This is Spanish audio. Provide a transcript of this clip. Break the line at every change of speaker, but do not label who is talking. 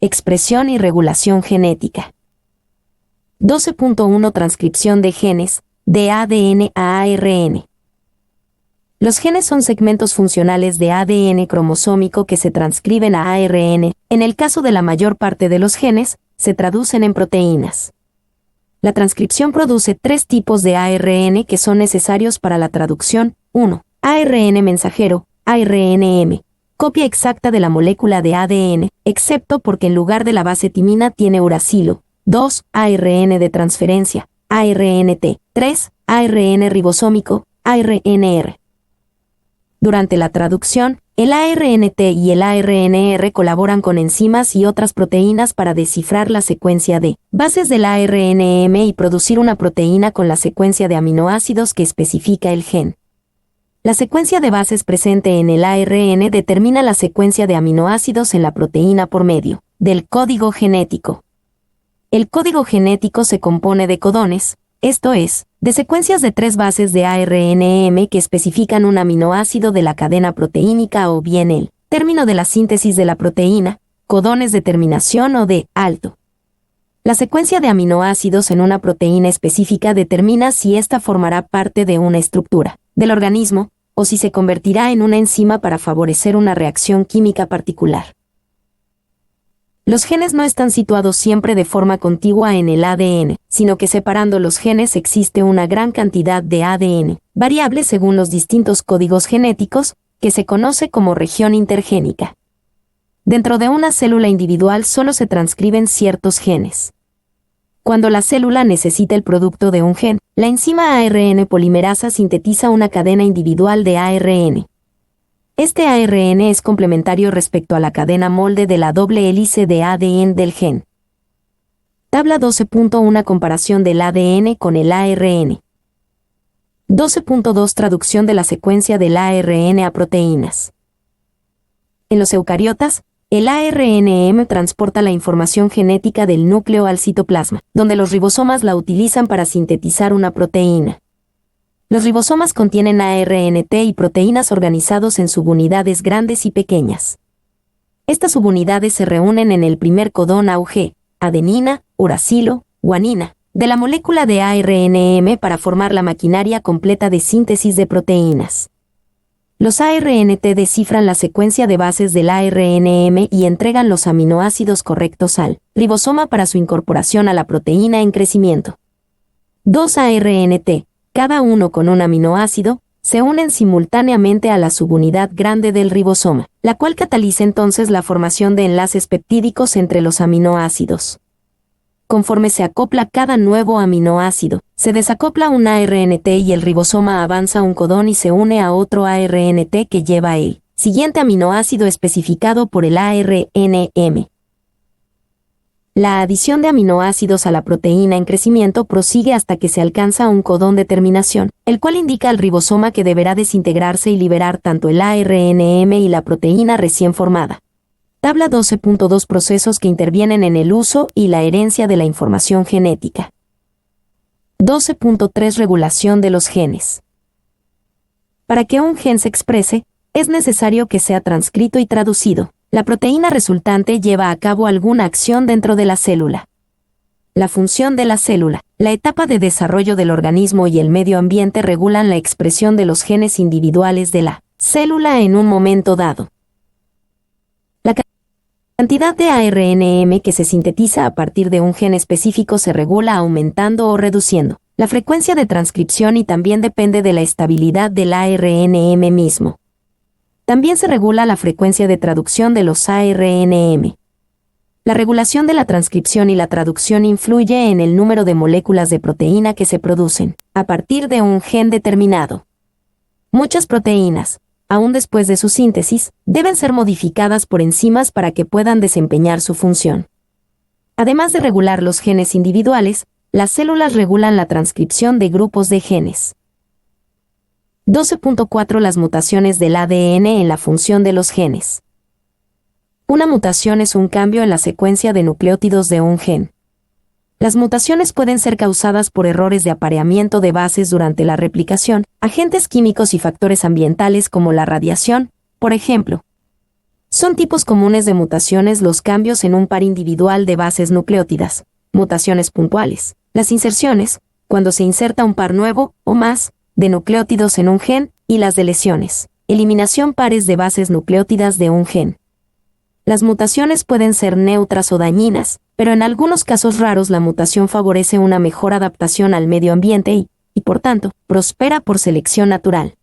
expresión y regulación genética. 12.1 Transcripción de genes, de ADN a ARN. Los genes son segmentos funcionales de ADN cromosómico que se transcriben a ARN. En el caso de la mayor parte de los genes, se traducen en proteínas. La transcripción produce tres tipos de ARN que son necesarios para la traducción. 1. ARN mensajero, ARNM. Copia exacta de la molécula de ADN, excepto porque en lugar de la base timina tiene uracilo. 2. ARN de transferencia, ARNT. 3. ARN ribosómico, ARNR. Durante la traducción, el ARNT y el ARNR colaboran con enzimas y otras proteínas para descifrar la secuencia de bases del ARNM y producir una proteína con la secuencia de aminoácidos que especifica el gen. La secuencia de bases presente en el ARN determina la secuencia de aminoácidos en la proteína por medio del código genético. El código genético se compone de codones, esto es, de secuencias de 3 bases de ARNM que especifican un aminoácido de la cadena proteínica o bien el término de la síntesis de la proteína, codones de terminación o de alto. La secuencia de aminoácidos en una proteína específica determina si ésta formará parte de una estructura del organismo o si se convertirá en una enzima para favorecer una reacción química particular. Los genes no están situados siempre de forma contigua en el ADN, sino que separando los genes existe una gran cantidad de ADN, variable según los distintos códigos genéticos, que se conoce como región intergénica. Dentro de una célula individual solo se transcriben ciertos genes. Cuando la célula necesita el producto de un gen, la enzima ARN polimerasa sintetiza una cadena individual de ARN. Este ARN es complementario respecto a la cadena molde de la doble hélice de ADN del gen. Tabla 12.1 Comparación del ADN con el ARN. 12.2 Traducción de la secuencia del ARN a proteínas. En los eucariotas, el ARNM transporta la información genética del núcleo al citoplasma, donde los ribosomas la utilizan para sintetizar una proteína. Los ribosomas contienen ARNT y proteínas organizados en subunidades grandes y pequeñas. Estas subunidades se reúnen en el primer codón AUG, adenina, uracilo, guanina, de la molécula de ARNM para formar la maquinaria completa de síntesis de proteínas. Los ARNT descifran la secuencia de bases del ARNM y entregan los aminoácidos correctos al ribosoma para su incorporación a la proteína en crecimiento. 2 ARNT, cada uno con un aminoácido, se unen simultáneamente a la subunidad grande del ribosoma, la cual cataliza entonces la formación de enlaces peptídicos entre los aminoácidos. Conforme se acopla cada nuevo aminoácido, se desacopla un ARNT y el ribosoma avanza un codón y se une a otro ARNT que lleva el siguiente aminoácido especificado por el ARNM. La adición de aminoácidos a la proteína en crecimiento prosigue hasta que se alcanza un codón de terminación, el cual indica al ribosoma que deberá desintegrarse y liberar tanto el ARNM y la proteína recién formada. Tabla 12.2 Procesos que intervienen en el uso y la herencia de la información genética. 12.3 Regulación de los genes. Para que un gen se exprese, es necesario que sea transcrito y traducido. La proteína resultante lleva a cabo alguna acción dentro de la célula. La función de la célula, la etapa de desarrollo del organismo y el medio ambiente regulan la expresión de los genes individuales de la célula en un momento dado. La cantidad de ARNM que se sintetiza a partir de un gen específico se regula aumentando o reduciendo la frecuencia de transcripción y también depende de la estabilidad del ARNM mismo. También se regula la frecuencia de traducción de los ARNM. La regulación de la transcripción y la traducción influye en el número de moléculas de proteína que se producen, a partir de un gen determinado. Muchas proteínas, aún después de su síntesis, deben ser modificadas por enzimas para que puedan desempeñar su función. Además de regular los genes individuales, las células regulan la transcripción de grupos de genes. 12.4 Las mutaciones del ADN en la función de los genes. Una mutación es un cambio en la secuencia de nucleótidos de un gen. Las mutaciones pueden ser causadas por errores de apareamiento de bases durante la replicación, agentes químicos y factores ambientales como la radiación, por ejemplo. Son tipos comunes de mutaciones los cambios en un par individual de bases nucleótidas, mutaciones puntuales, las inserciones, cuando se inserta un par nuevo, o más, de nucleótidos en un gen, y las deleciones, eliminación pares de bases nucleótidas de un gen. Las mutaciones pueden ser neutras o dañinas, pero en algunos casos raros la mutación favorece una mejor adaptación al medio ambiente y, por tanto, prospera por selección natural.